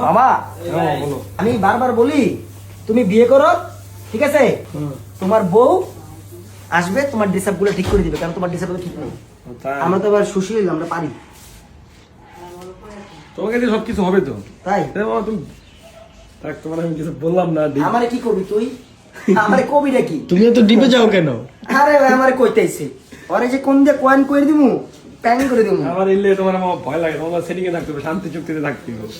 বাবা আমি বারবার বলি তুমি বিয়ে করো, ঠিক আছে? তোমার বউ আসবে, তোমার ডিসাপ গুলো ঠিক করে দিবে, কারণ তোমার ডিসাপ ঠিক নেই। আমরা তো এবার সুশীল, আমরা পারি। তোমাকে দিয়ে সবকিছু হবে তো, তাই তুমি তোমার আমি কিছু বললাম না। আমারে কি করবি তুই? আমারে কবি নাকি? তুমি এত ডিপে যাও কেন? আরে ভাই আমারে কইতেইছে ওরে যে কোন দিয়ে কয়েন করে দিমু, প্যাং করে দিমু। আমার এলে তোমার আমার ভয় লাগে, তোমার সেটিং এ থাকতে হবে, শান্তি চুক্তিতে থাকতে হবে।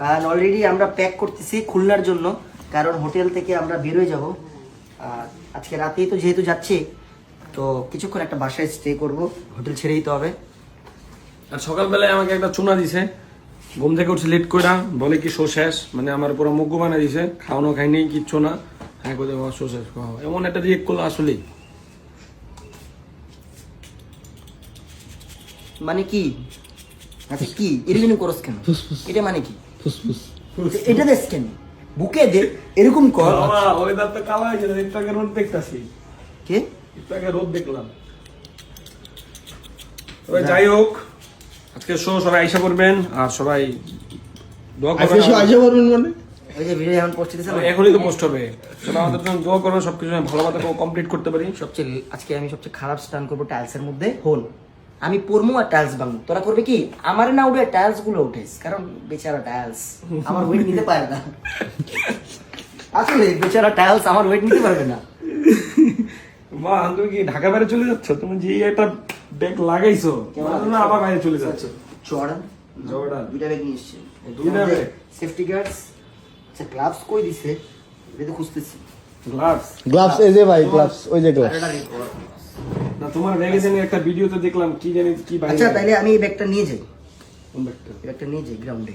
আর অলরেডি আমরা প্যাক করতেছি খুলনার জন্য, কারণ হোটেল থেকে আমরা বের হয়ে যাব। আর আজকে রাতেই তো যেহেতু যাচ্ছি, তো কিছুক্ষণ একটা বাসায় স্টে করব, হোটেল ছেড়েই তো হবে। আর সকালবেলায় আমাকে একটা চুনা দিছে, ঘুম থেকে উঠছে লেট করে, বলে কি শো শেষ, মানে আমার পুরো মুগ্ধ বানিয়ে দিছে, খাওয়ানো খাইনি কিচ্ছু না, হ্যাঁ করে আমার শো শেষ খাওয়া, এমন একটা রিয়েক্ট করলো আসলেই। মানে কি? আচ্ছা কি এরকম করস কেন? এটা মানে কি? ফুসফুস এটা দেশ কেন? বুকে দে এরকম কর। ওয়েদার তো কালো হয়েছে, একটু আগে রোদ দেখতাছি, কে? একটু আগে রোদ দেখলাম। তবে যাই হোক, আজকে শো সবাই আইসা করবেন, আর সবাই দোয়া আজকে করবেন। সব আইসা পারবেন মানে? ওই যে ভিডিও এখন পোস্ট দিতেছে না, এখনই তো পোস্ট হবে, সবাই আমাদের জন্য দোয়া করবেন, সবকিছু ভালো মতো কমপ্লিট করতে পারি। আজকে আমি সবচেয়ে খারাপ স্টান করবো টাইলসের মধ্যে হোল। আমি পরমু আর টাইলস ভাঙবো, তোরা করবে কি? আমার না উঠে টাইলস গুলো উঠেস, কারণ বেচারা টাইলস আমার ওয়েট নিতে পারে না। আসলে বেচারা টাইলস আমার ওয়েট নিতে পারবে না। মা তুমি কি ঢাকা বাইরে চলে যাচ্ছ? তুমি যে একটা ব্যাগ লাগাইছো, না আবার বাইরে চলে যাচ্ছ? জর্ডান জর্ডান দুইটা ব্যাগ নিয়ে এসছে, দুইটা ব্যাগ? Safety guards. আচ্ছা গ্লাভস কই দিছে? এটা তো খুঁজতেছি। গ্লাভস? গ্লাভস এই যে ভাই, গ্লাভস ওই যে গ্লাভস। না তোমার ব্যাগে জানি একটা ভিডিওতে দেখলাম, কি জানি কি বাইরে। আচ্ছা তাইলে আমি এই ব্যাগটা নিয়ে যাই, কোন ব্যাগটা? এই ব্যাগটা নিয়ে যাই গ্রাউন্ডে।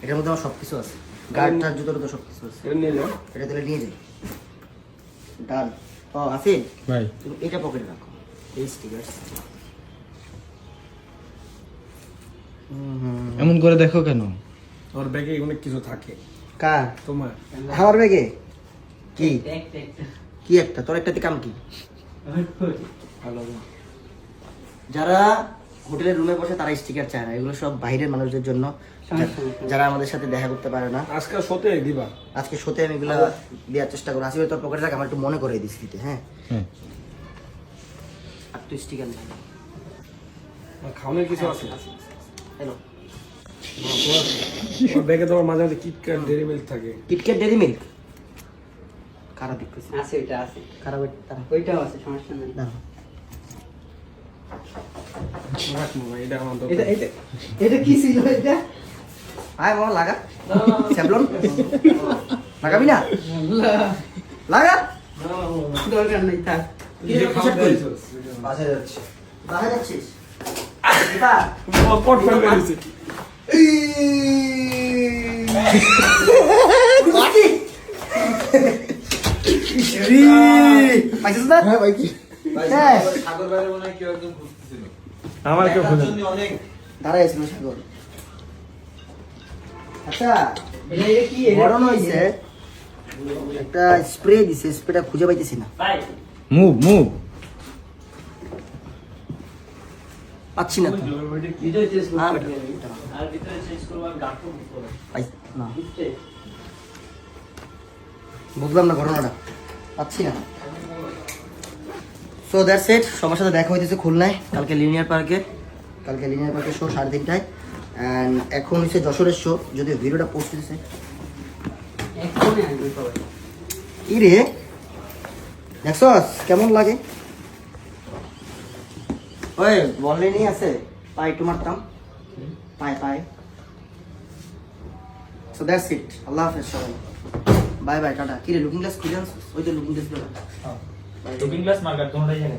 এটার মধ্যে আমার সবকিছু আছে, গার্ড টার জুতোর তো সবকিছু আছে। এটা নিয়ে যাও। এটা তাহলে নিয়ে যাই। ডান। ও আসিফ ভাই তুমি এটা পকেটে রাখো, এই স্টিকার। এমন করে দেখো কেন? ওর ব্যাগে অনেক কিছু থাকে। কার? তোমার? আমার ব্যাগে কি কি একটা? তোর একটাতে কাম কি? ভালো। যারা হোটেলের রুমে বসে তারা স্টিকার চায় না, এগুলো সব বাইরের মানুষদের জন্য, যারা আমাদের সাথে দেখা করতে পারে না। আজকে শোতে দিবা? আজকে শোতে আমি এগুলো দেওয়ার চেষ্টা করবো। আসিফ তোর পকেটে রাখ, আমার একটু মনে করে দিস দিতে। হ্যাঁ হ্যাঁ আর তুই স্টিকার নেই। খাওয়ানোর কিছু আছে? হ্যালো ওর ব্যাগে তোমার মাঝে মাঝে কিটক্যাট ডেরি মিল্ক থাকে। কিটক্যাট ডেরি মিল্ক খারাপ বিক্রি আছে, ওইটা আছে, খারাপ তারা ওইটাও আছে, সমস্যা নেই। দাঁড়াও। রাখ মামা, এটা আমার এটা দরকার। এটা এটা কি ছিল এটা? আয় মামা লাগা স্যাবলন লাগাবি না? লাগা। দরকার নেই, থাক। নিজে খাওয়া দিয়েছিস? বাসায় যাচ্ছি। বাসায় যাচ্ছিস? এটা ও পট ফেলে দিয়েছে। পাইছিস না? হ্যাঁ ভাই কি হ্যাঁ সাগর বাইরে মনে হয় কেউ একজন খুঁজতেছিল। আমার কেউ খুঁজে না। অনেক দাঁড়াই ছিল সাগর। আচ্ছা এটা কি? বড় হয়েছে একটা স্প্রে দিছে, স্প্রেটা খুঁজে পাইতেছি না। মুভ মুভ পাচ্ছি না তো। ভিডিও চেঞ্জ হ্যাঁ, করতে বেটা, হবে। এটা। আর ভিতরে চেঞ্জ করব, আর গাঢ় করব। পাই না, বুঝতে? বুঝলাম না ঘটনাটা, পাচ্ছি না। So that's it. সবার সাথে দেখা হইতেছে খুলনায় কালকে লিনিয়ার পার্কে। কালকে লিনিয়ার পার্কের শো 3:30টায়। অ্যান্ড এখন হচ্ছে যশোরের শো, যদিও ভিডিওটা পোস্ট দিতেছে। এখনই আসবে সবাই। কি রে দেখছস কেমন লাগে? ওই বললে নিয়ে আছে পায়ে একটু মারতাম, পায়ে পায়ে। So that's it. আল্লাহ হাফেজ সবাই, বাই বাই, টাটা। কি রে লুকিং গ্লাস খুলে আনছিস? ওই তো looking glass. Looking glass marker কোনটাই জানে